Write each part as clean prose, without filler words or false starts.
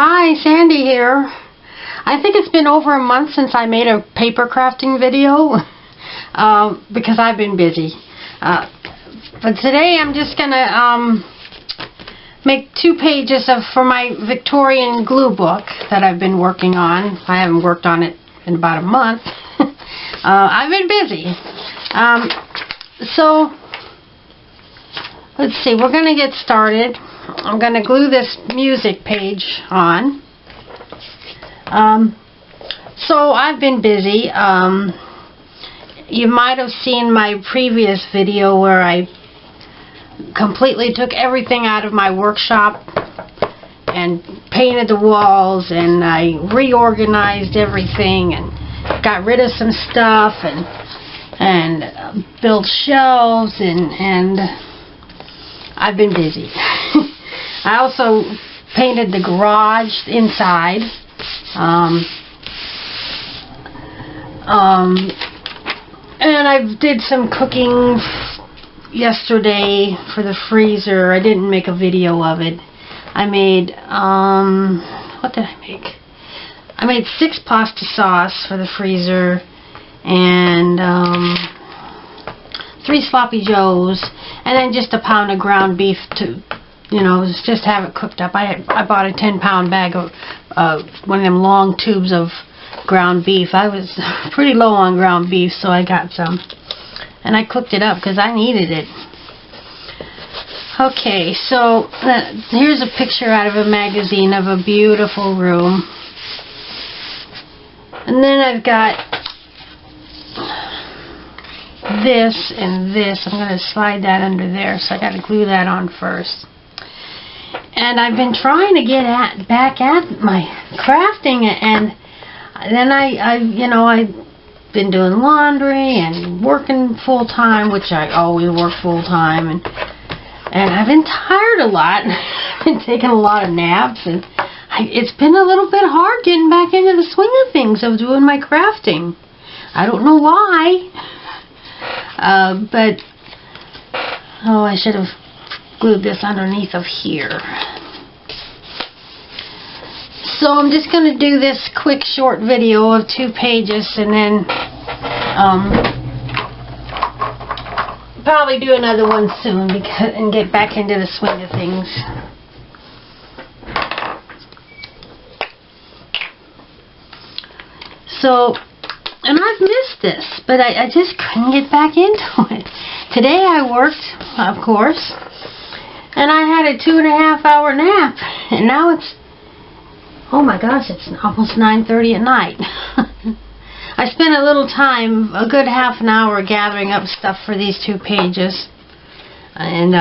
Hi, Sandy here. I think it's been over a month since I made a paper crafting video because I've been busy. But today I'm just gonna make 2 pages for my Victorian glue book that I've been working on. I haven't worked on it in about a month. I've been busy. So let's see, we're gonna get started. I'm going to glue this music page on. So I've been busy. You might have seen my previous video where I completely took everything out of my workshop and painted the walls, and I reorganized everything and got rid of some stuff and built shelves, and I've been busy. I also painted the garage inside. And I did some cooking yesterday for the freezer. I didn't make a video of it. I made, what did I make? I made 6 pasta sauce for the freezer and 3 sloppy joes, and then just a pound of ground beef to, you know, just have it cooked up. I bought a 10-pound bag of one of them long tubes of ground beef. I was pretty low on ground beef, so I got some. And I cooked it up because I needed it. Okay, so here's a picture out of a magazine of a beautiful room. And then I've got this and this. I'm going to slide that under there, so I got to glue that on first. And I've been trying to get back at my crafting, and then I've been doing laundry and working full time, which I always work full time, and I've been tired a lot. I've been taking a lot of naps, and it's been a little bit hard getting back into the swing of things of doing my crafting. I don't know why, but I should have glued this underneath of here. So I'm just going to do this quick short video of 2 pages, and then probably do another one soon and get back into the swing of things. So, and I've missed this, but I just couldn't get back into it. Today I worked, of course, and I had a 2.5-hour nap, and now it's, oh my gosh, it's almost 9:30 at night. I spent a little time, a good half an hour, gathering up stuff for these 2 pages. And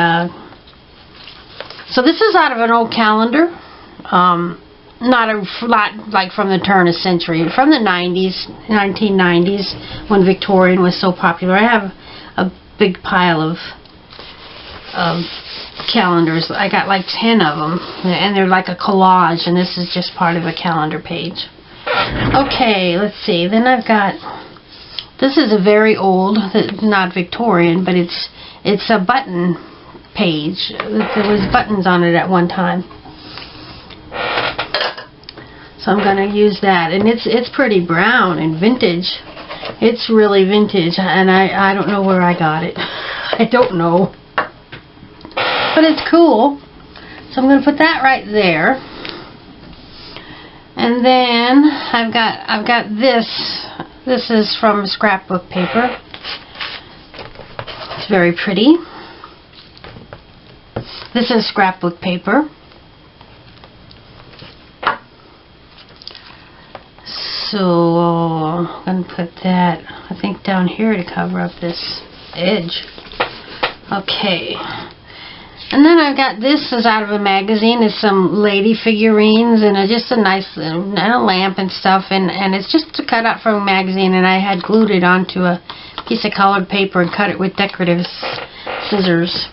so this is out of an old calendar. Not like from the turn of the century, from the 1990s, when Victorian was so popular. I have a big pile of calendars. I got like 10 of them, and they're like a collage, and this is just part of a calendar page. Okay, let's see. Then I've got, this is a very old, not Victorian, but it's a button page. There was buttons on it at one time. So I'm going to use that, and it's pretty brown and vintage. It's really vintage, and I don't know where I got it. I don't know. But it's cool. So I'm going to put that right there. And then I've got this. This is from scrapbook paper. It's very pretty. This is scrapbook paper. So I'm going to put that, I think, down here to cover up this edge. Okay. And then I've got, this is out of a magazine. It's some lady figurines and just a nice, and a lamp and stuff. And it's just a cut out from a magazine, and I had glued it onto a piece of colored paper and cut it with decorative scissors.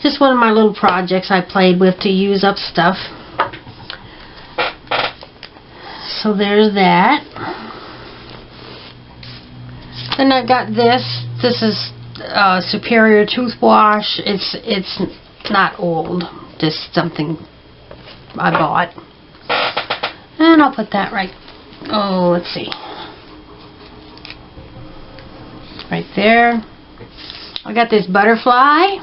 Just one of my little projects I played with to use up stuff. So there's that. Then I've got this. This is Superior tooth wash. It's not old, just something I bought. And I'll put that right, oh, let's see. Right there. I got this butterfly.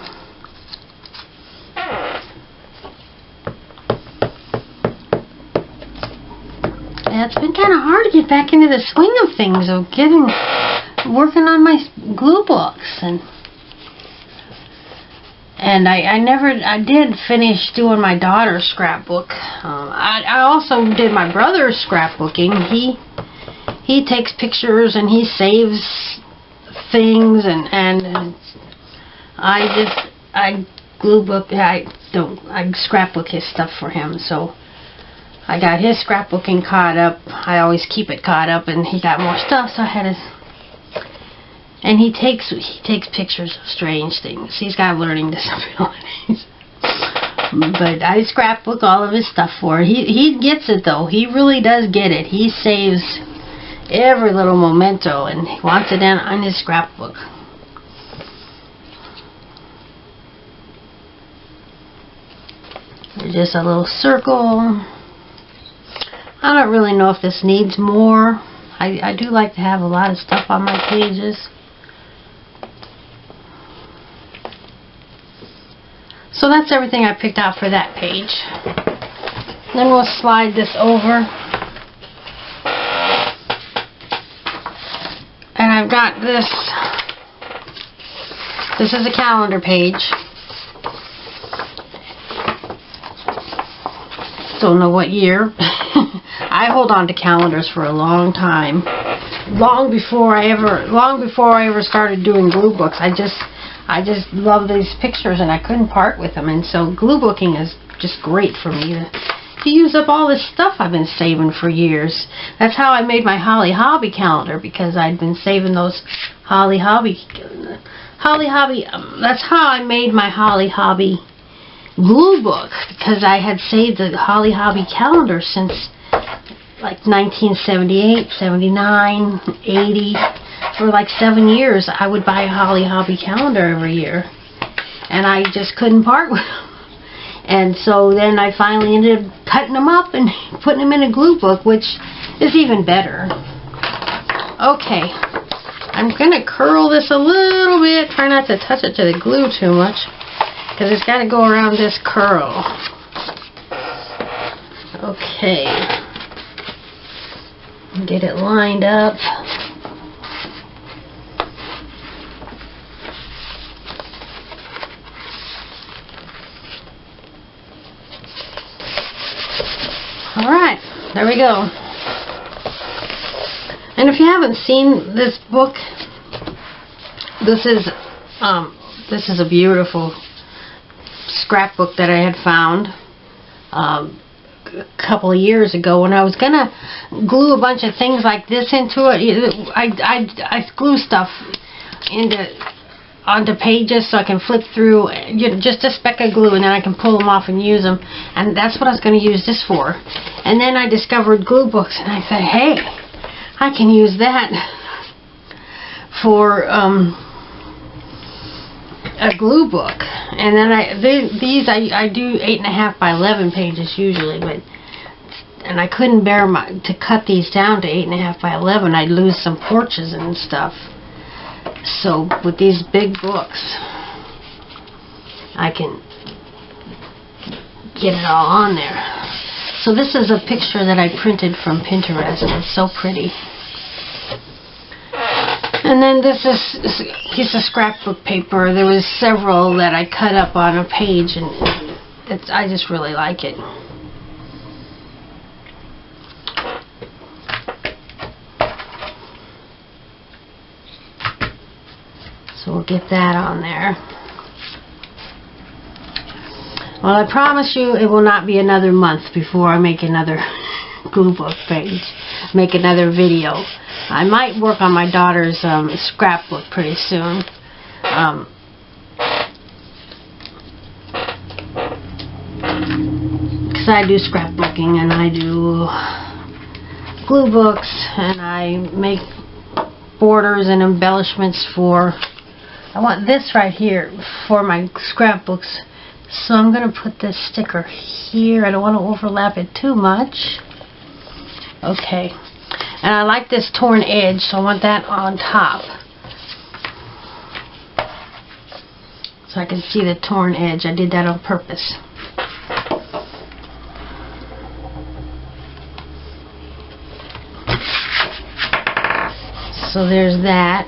Yeah, it's been kind of hard to get back into the swing of things, of working on my glue books, and I did finish doing my daughter's scrapbook. I also did my brother's scrapbooking. He takes pictures and he saves things, and I scrapbook his stuff for him, so I got his scrapbooking caught up. I always keep it caught up, and he got more stuff, so I had to. And he takes pictures of strange things. He's got learning disabilities. But I scrapbook all of his stuff for him. He gets it though. He really does get it. He saves every little memento, and he wants it in on his scrapbook. Just a little circle. I don't really know if this needs more. I do like to have a lot of stuff on my pages. So that's everything I picked out for that page. Then we'll slide this over. And I've got this. This is a calendar page. Don't know what year. I hold on to calendars for a long time. Long before I ever started doing glue books. I just love these pictures, and I couldn't part with them. And so glue booking is just great for me to use up all this stuff I've been saving for years. That's how I made my Holly Hobby calendar, because I'd been saving those Holly Hobby. That's how I made my Holly Hobby glue book, because I had saved the Holly Hobby calendar since like 1978, 79, 80. For like 7 years, I would buy a Holly Hobby calendar every year, and I just couldn't part with them. And so then I finally ended up cutting them up and putting them in a glue book, which is even better. Okay, I'm gonna curl this a little bit. Try not to touch it to the glue too much, because it's got to go around this curl. Okay, get it lined up. Alright, there we go. And if you haven't seen this book, this is a beautiful scrapbook that I had found a couple of years ago when I was gonna glue a bunch of things like this into it. I glue stuff onto pages so I can flip through, just a speck of glue, and then I can pull them off and use them. And that's what I was going to use this for. And then I discovered glue books, and I said, hey, I can use that for a glue book. And then I do 8.5 by 11 pages usually, and I couldn't bear to cut these down to 8.5 by 11. I'd lose some porches and stuff. So with these big books, I can get it all on there. So this is a picture that I printed from Pinterest, and it's so pretty. And then this is a piece of scrapbook paper. There was several that I cut up on a page, and I just really like it. So we'll get that on there. Well, I promise you it will not be another month before I make another glue book page, make another video. I might work on my daughter's scrapbook pretty soon. Because I do scrapbooking, and I do glue books, and I make borders and embellishments for... I want this right here for my scrapbooks, so I'm going to put this sticker here. I don't want to overlap it too much. Okay. And I like this torn edge, so I want that on top. So I can see the torn edge. I did that on purpose. So there's that.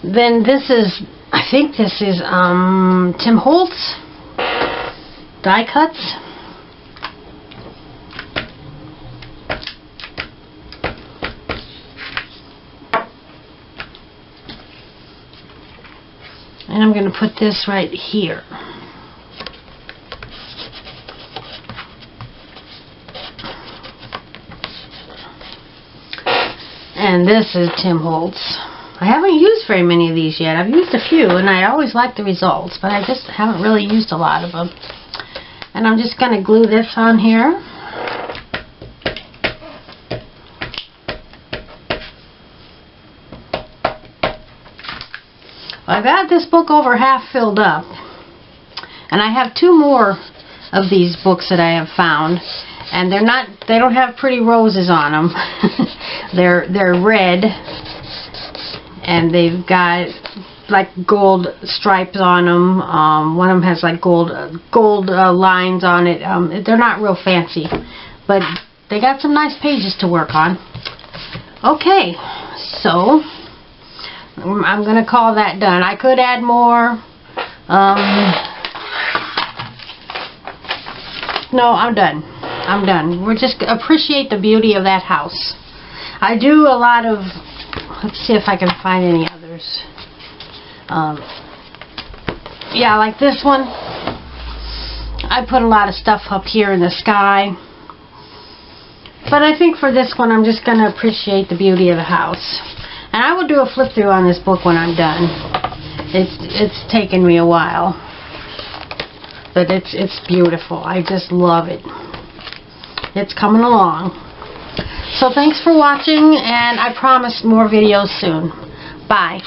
Then this is, I think this is Tim Holtz die cuts. And I'm going to put this right here. And this is Tim Holtz. I haven't used very many of these yet. I've used a few, and I always like the results, but I just haven't really used a lot of them. And I'm just going to glue this on here. I got this book over half filled up, and I have 2 more of these books that I have found, and they don't have pretty roses on them. they're red, and they've got like gold stripes on them. One of them has like gold lines on it. They're not real fancy, but they got some nice pages to work on. Okay, so I'm going to call that done. I could add more. No, I'm done. I'm done. We're just appreciate the beauty of that house. I do a lot of, let's see if I can find any others. Yeah, like this one. I put a lot of stuff up here in the sky. But I think for this one, I'm just going to appreciate the beauty of the house. And I will do a flip through on this book when I'm done. It's taken me a while. But it's beautiful. I just love it. It's coming along. So thanks for watching, and I promise more videos soon. Bye.